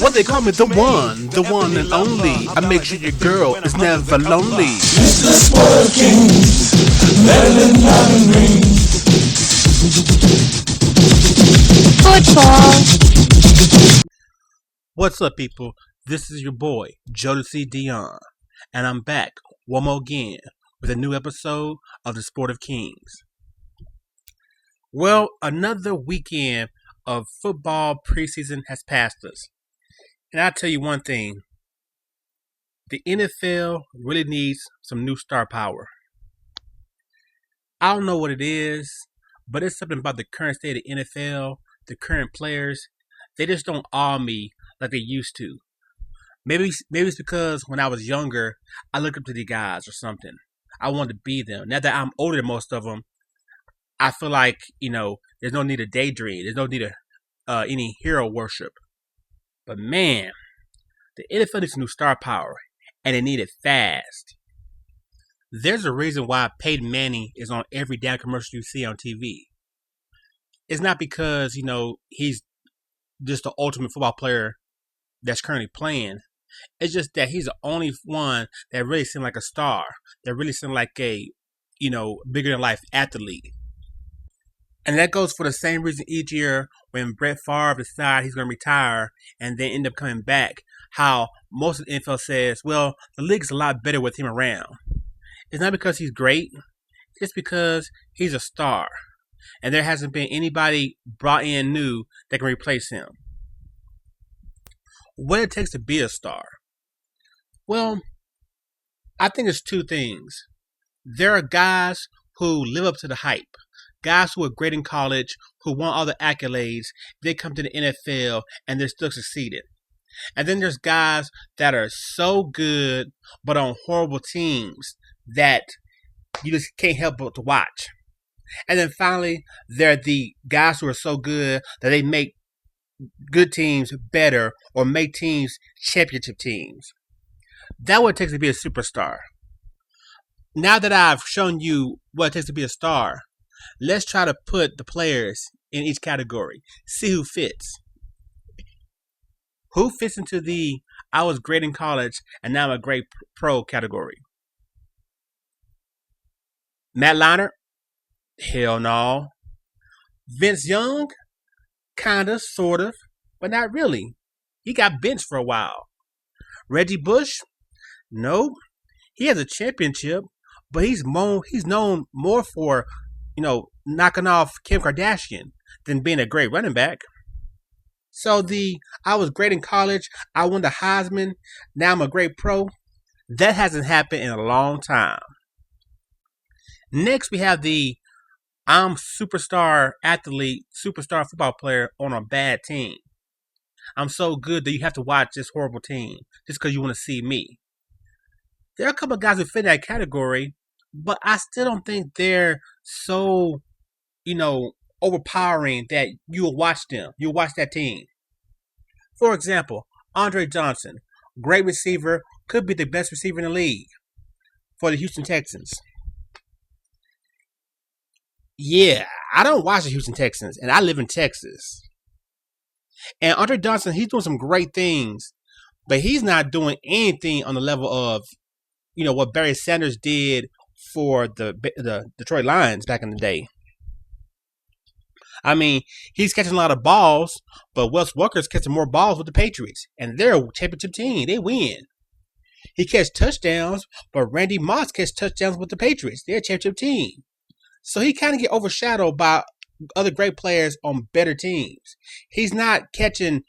Well, they call me the one and only. I make sure your girl is never lonely. Mr. Spoiled Kings, Marilyn Diamond Ring. What's up, people? This is your boy, Jodeci Dion, and I'm back one more again with a new episode of the Sport of Kings. Well, another weekend of football preseason has passed us. And I'll tell you one thing. The NFL really needs some new star power. I don't know what it is, but it's something about the current state of the NFL, the current players. They just don't awe me like they used to. Maybe it's because when I was younger, I looked up to the guys or something. I wanted to be them. Now that I'm older than most of them, I feel like, there's no need to daydream. There's no need of any hero worship. But man, the NFL needs new star power, and they need it fast. There's a reason why Peyton Manning is on every damn commercial you see on TV. It's not because, he's just the ultimate football player that's currently playing. It's just that he's the only one that really seemed like a star, that really seemed like a, bigger than life athlete. And that goes for the same reason each year when Brett Favre decides he's going to retire and then end up coming back, how most of the NFL says, well, the league's a lot better with him around. It's not because he's great, it's because he's a star. And there hasn't been anybody brought in new that can replace him. What it takes to be a star? Well, I think it's two things. There are guys who live up to the hype. Guys who are great in college, who want all the accolades, they come to the NFL and they're still succeeding. And then there's guys that are so good, but on horrible teams that you just can't help but to watch. And then finally, there are the guys who are so good that they make good teams better or make teams championship teams. That's what it takes to be a superstar. Now that I've shown you what it takes to be a star, let's try to put the players in each category. See who fits. Who fits into the I was great in college and now I'm a great pro category? Matt Leinart? Hell no. Vince Young? Kinda, sort of, but not really. He got benched for a while. Reggie Bush? Nope. He has a championship, but he's known more for knocking off Kim Kardashian than being a great running back. So I was great in college, I won the Heisman, now I'm a great pro. That hasn't happened in a long time. Next, we have I'm superstar athlete, superstar football player on a bad team. I'm so good that you have to watch this horrible team just because you want to see me. There are a couple of guys who fit that category, but I still don't think they're so, overpowering that you'll watch them. You'll watch that team. For example, Andre Johnson, great receiver, could be the best receiver in the league for the Houston Texans. Yeah, I don't watch the Houston Texans, and I live in Texas. And Andre Johnson, he's doing some great things, but he's not doing anything on the level of, what Barry Sanders did for the Detroit Lions back in the day. I mean, he's catching a lot of balls, but Wes Welker's catching more balls with the Patriots, and they're a championship team. They win. He catches touchdowns, but Randy Moss catches touchdowns with the Patriots. They're a championship team. So he kind of get overshadowed by other great players on better teams. He's not catching,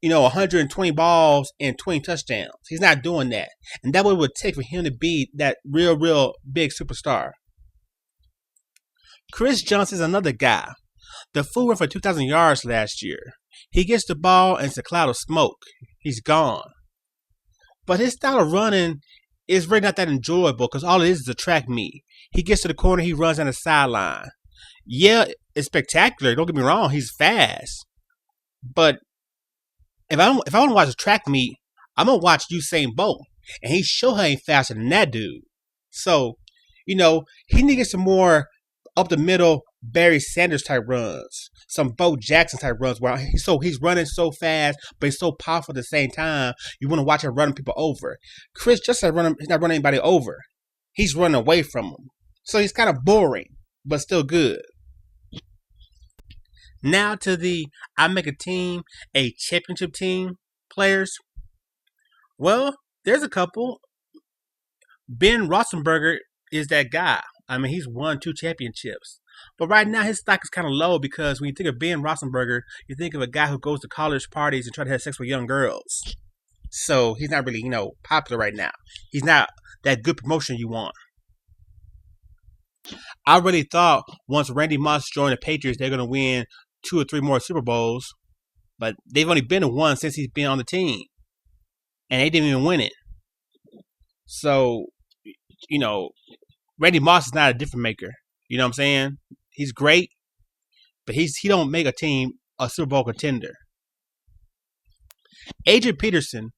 120 balls and 20 touchdowns. He's not doing that. And that's what it would take for him to be that real big superstar. Chris Johnson is another guy. The fool ran for 2,000 yards last year. He gets the ball and it's a cloud of smoke. He's gone. But his style of running is really not that enjoyable because all it is a track meet. He gets to the corner, he runs on the sideline. Yeah, it's spectacular. Don't get me wrong, he's fast. But if I want to watch a track meet, I'm gonna watch Usain Bolt, and he sure ain't faster than that dude. So, he needs to get some more up the middle Barry Sanders type runs, some Bo Jackson type runs where he's running so fast, but he's so powerful at the same time. You want to watch him running people over. Chris just he's not running anybody over. He's running away from them. So he's kind of boring, but still good. Now to the I make a team, a championship team players. Well, there's a couple. Ben Roethlisberger is that guy. I mean, he's won 2 championships. But right now, his stock is kind of low because when you think of Ben Roethlisberger, you think of a guy who goes to college parties and try to have sex with young girls. So he's not really, popular right now. He's not that good promotion you want. I really thought once Randy Moss joined the Patriots, they're going to win 2 or 3 more Super Bowls. But they've only been to 1 since he's been on the team. And they didn't even win it. So, Randy Moss is not a difference maker. You know what I'm saying? He's great, but he don't make a team a Super Bowl contender. Adrian Peterson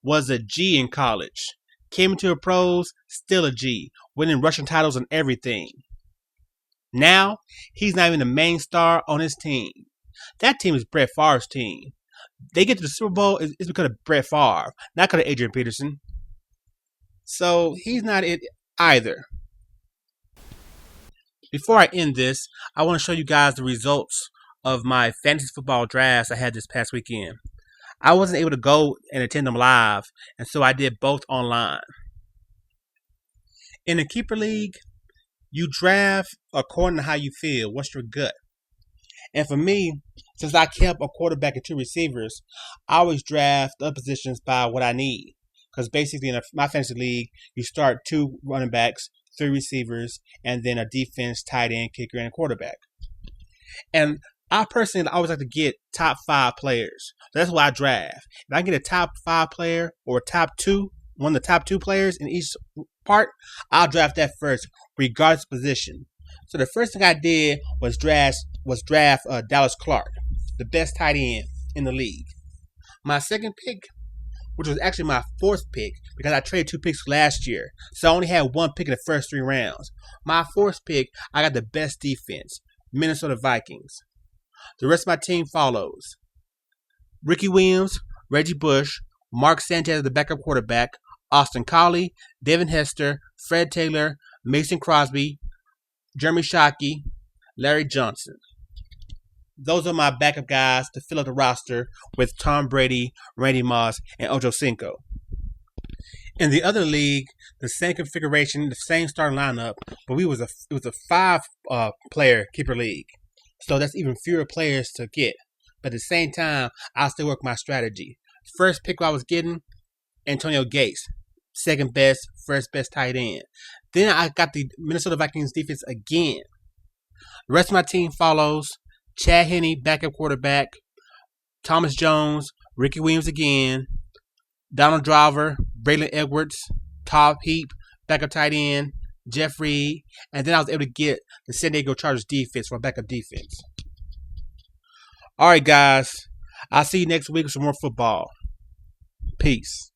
was a G in college. Came into the pros, still a G, winning rushing titles and everything. Now, he's not even the main star on his team. That team is Brett Favre's team. They get to the Super Bowl, it's because of Brett Favre, not because of Adrian Peterson. So, he's not it either. Before I end this, I want to show you guys the results of my fantasy football drafts I had this past weekend. I wasn't able to go and attend them live, and so I did both online. In the Keeper League, you draft according to how you feel. What's your gut? And for me, since I kept a quarterback and 2 receivers, I always draft the positions by what I need. Because basically in my fantasy league, you start 2 running backs, 3 receivers, and then a defense, tight end, kicker, and a quarterback. And I personally always like to get top 5 players. That's why I draft. If I get a top 5 player or one of the top 2 players in each part, I'll draft that first, regardless of position. So the first thing I did was draft Dallas Clark, the best tight end in the league. My second pick, which was actually my 4th pick because I traded 2 picks last year. So I only had 1 pick in the first 3 rounds. My 4th pick, I got the best defense, Minnesota Vikings. The rest of my team follows: Ricky Williams, Reggie Bush, Mark Sanchez, the backup quarterback, Austin Collie, Devin Hester, Fred Taylor, Mason Crosby, Jeremy Shockey, Larry Johnson. Those are my backup guys to fill up the roster with Tom Brady, Randy Moss, and Ocho Cinco. In the other league, the same configuration, the same starting lineup, but it was a 5 player keeper league. So that's even fewer players to get. But at the same time, I still work my strategy. First pick I was getting, Antonio Gates. Second best, first best tight end. Then I got the Minnesota Vikings defense again. The rest of my team follows: Chad Henne, backup quarterback, Thomas Jones, Ricky Williams again, Donald Driver, Braylon Edwards, Todd Heap, backup tight end, Jeff Reed, and then I was able to get the San Diego Chargers defense for backup defense. All right, guys. I'll see you next week with some more football. Peace.